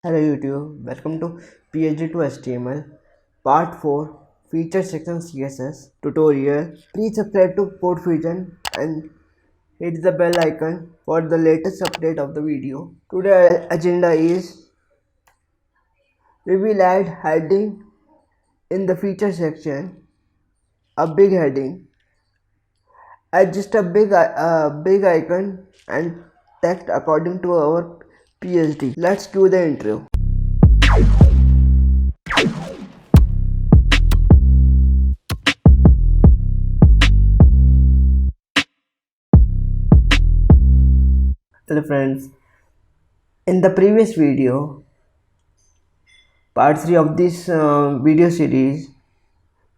Hello YouTube, welcome to PSD to HTML Part 4 Feature Section CSS tutorial. Please subscribe to Code Fusion and hit the bell icon for the latest update of the video. Today's agenda is we will add heading in the feature section, a big heading, add just a big icon and text according to our PSD. Let's do the intro. Hello friends, in the previous video, part 3 of this video series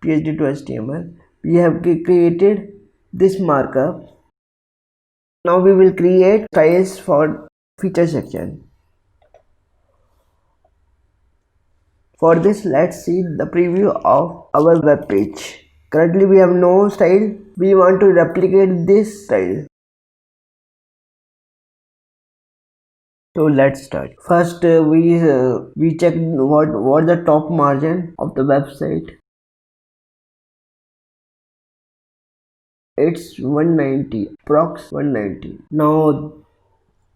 PSD to HTML, we have created this markup. Now we will create styles for feature section. For this, let's see the preview of our web page. Currently we have no style. We want to replicate this style. So let's start. First we check what the top margin of the website. It's 190, prox 190. Now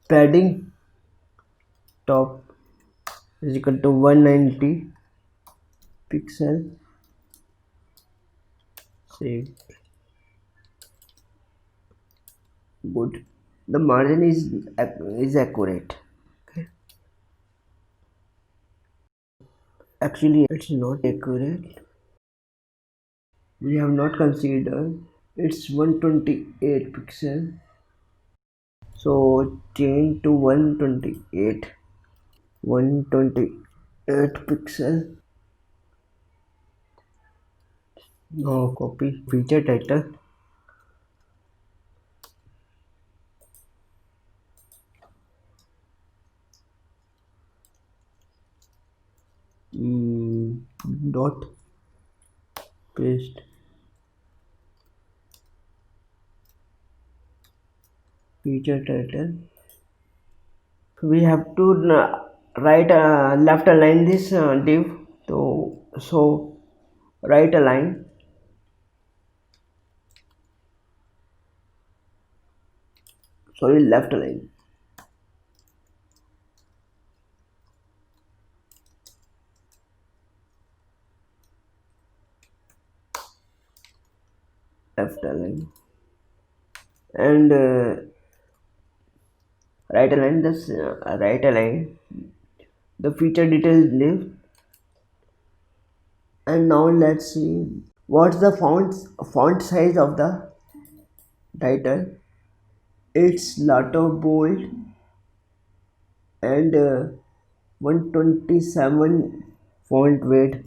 padding top is equal to 190 pixel. Save. Good. The margin is accurate. Okay. Actually, it's not accurate. We have not considered. It's 128 pixel. So change to 128. 128 pixel. Now copy feature title. Dot paste feature title. We have to right left align this div. So right align. Sorry, left align. Left align and right align this right align the feature details div. And now let's see what's the font size of the title. It's Lato bold and 127 font weight.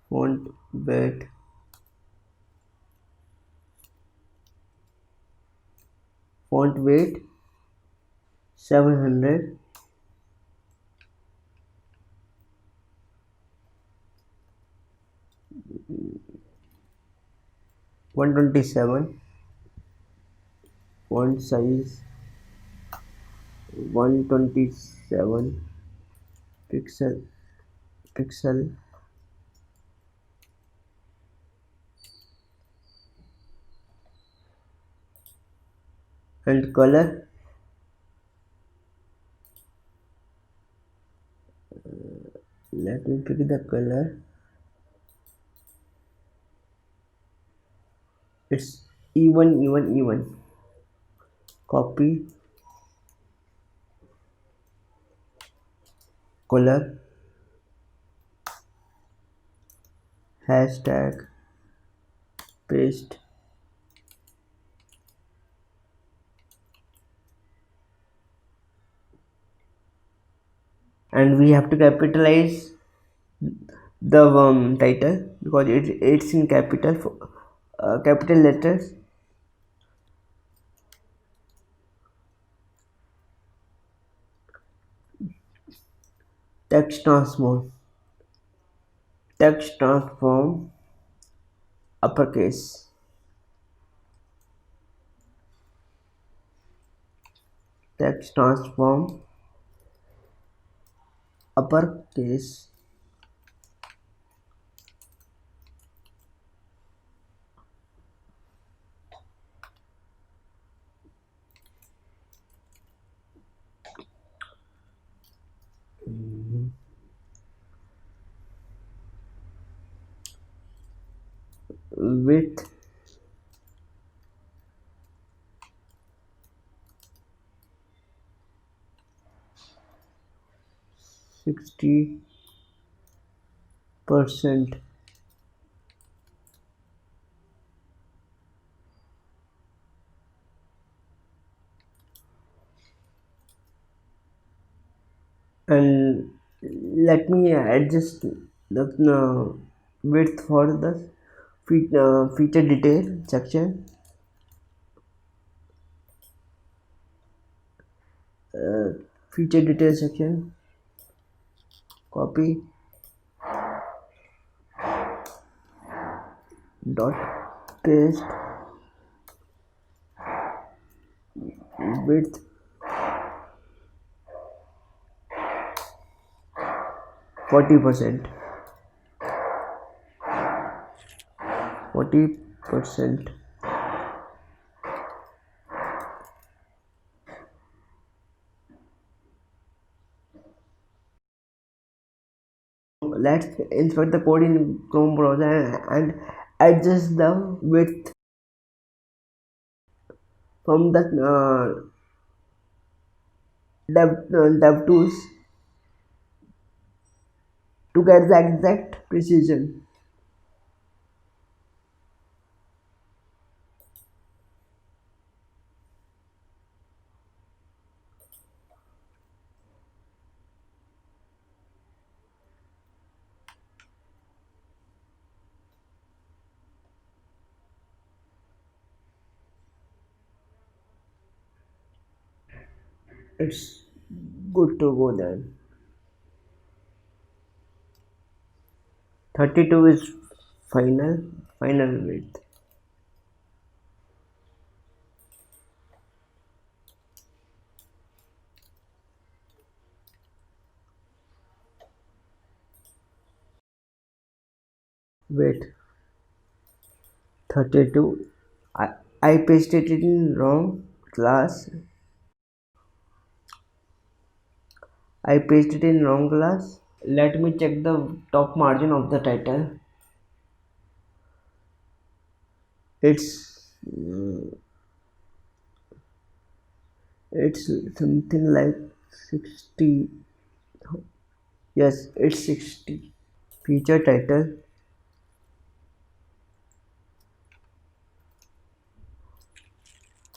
Font weight font weight 700. One 127 font size 127 pixel and color let me pick the color. It's even. Copy color hashtag paste and we have to capitalize the title because it's in capital letters. Text transform uppercase. Text transform uppercase width 60%, and let me adjust the width for the feature detail section. Feature detail section, copy, dot, paste, width 40%, 40%. Let's insert the code in Chrome browser and adjust the width from the dev tools to get the exact precision. It's good to go then. 32 is final width. Wait, 32. I pasted it in wrong class. I pasted in wrong class. Let me check the top margin of the title. It's it's something like 60. Yes, it's 60. Feature title,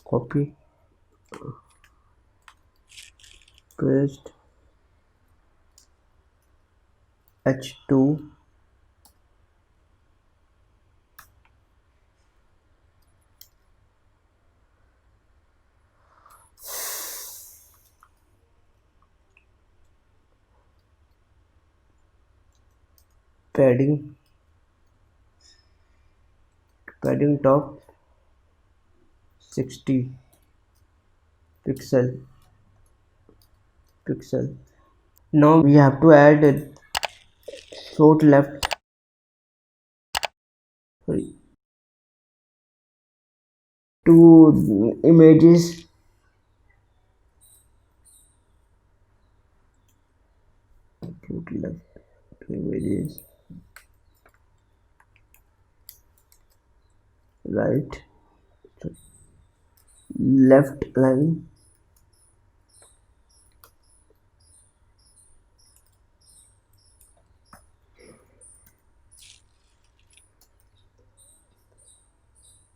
copy, paste, H2, padding, padding top 60 pixel. Now we have to add a short left, two images, short left, two images, right, left line,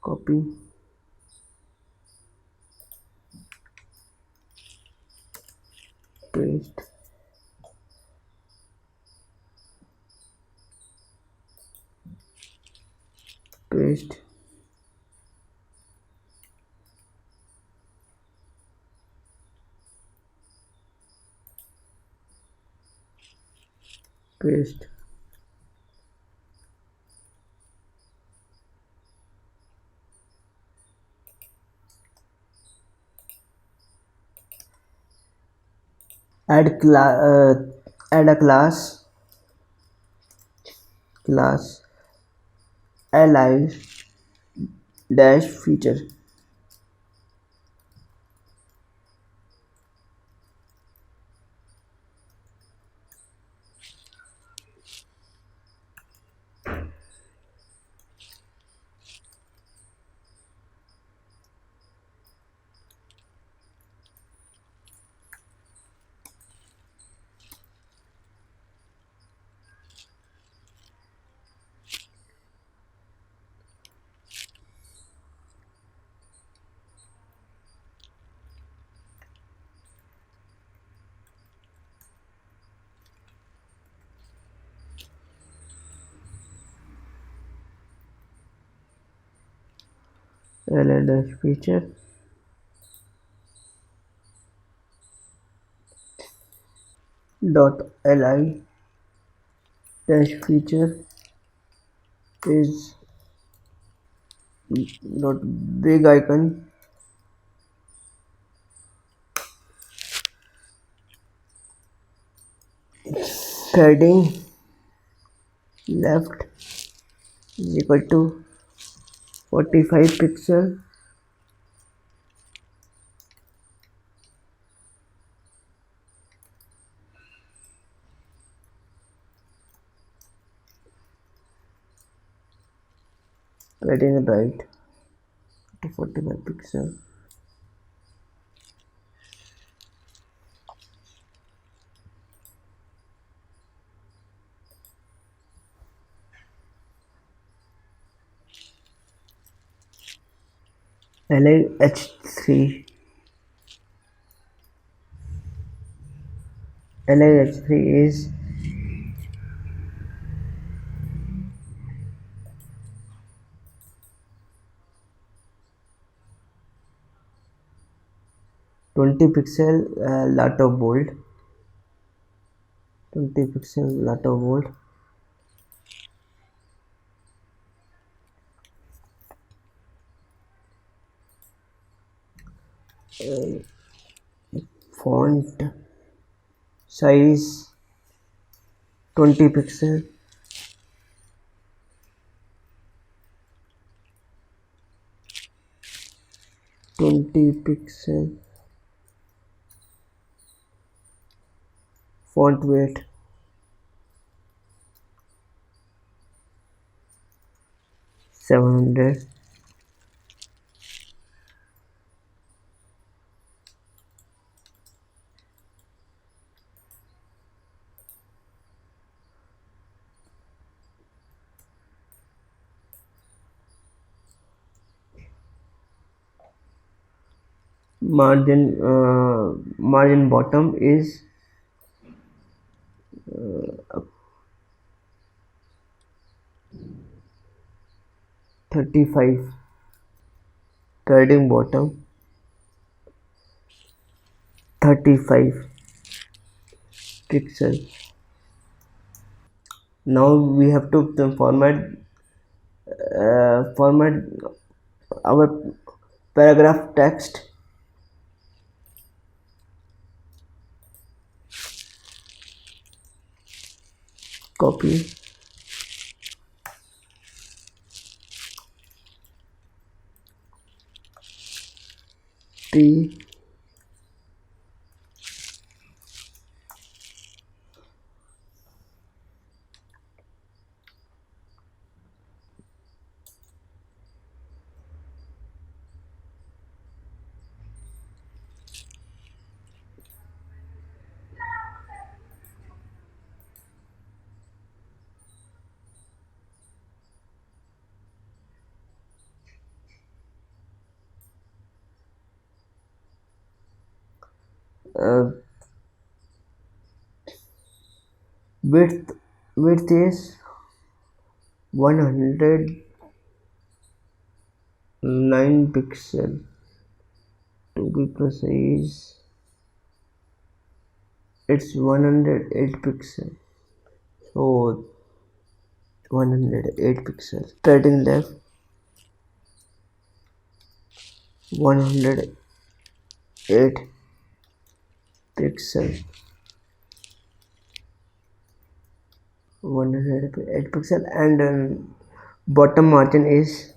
copy, paste, paste, paste. Add add a class li dash feature. li dash feature dot li dash feature is dot big icon heading left is equal to 45 pixel. Heading right to 45 pixel. LH3 is 20 pixel lato bold. 20 pixel lato bold. Font size 20 pixel. Font weight 700. Margin bottom is 35. Trading bottom 35 pixel. Now we have to format our paragraph text. Copy T width is 109 pixel. To be precise, it's 108 pixel. So 108 pixel. Starting left 108 pixel. 108 pixel, and bottom margin is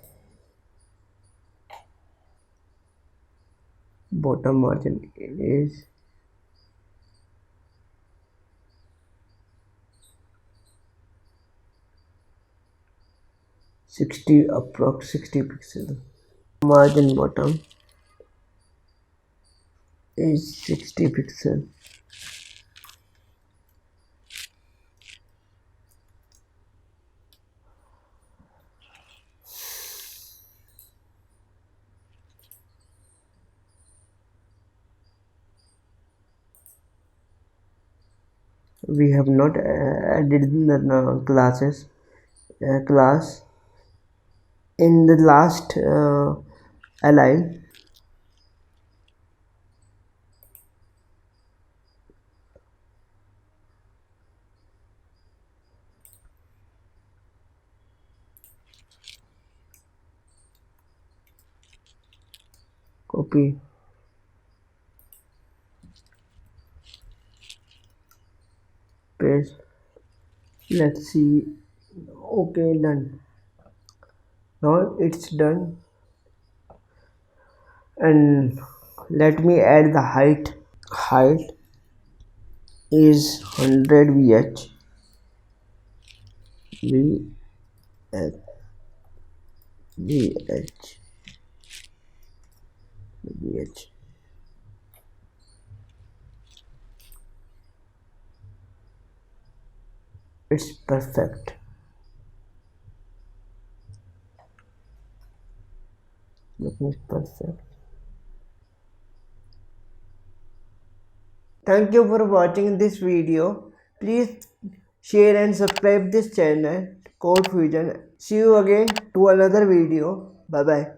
60, approx 60 pixel. Margin bottom is 60 pixel. We have not added the class in the last line. Copy, paste. Let's see. Okay, done. Now it's done, and let me add the height. Height is 100 vh. vh vh. It's perfect. Looking perfect. Thank you for watching this video. Please share and subscribe this channel, Code Fusion. See you again to another video. Bye bye.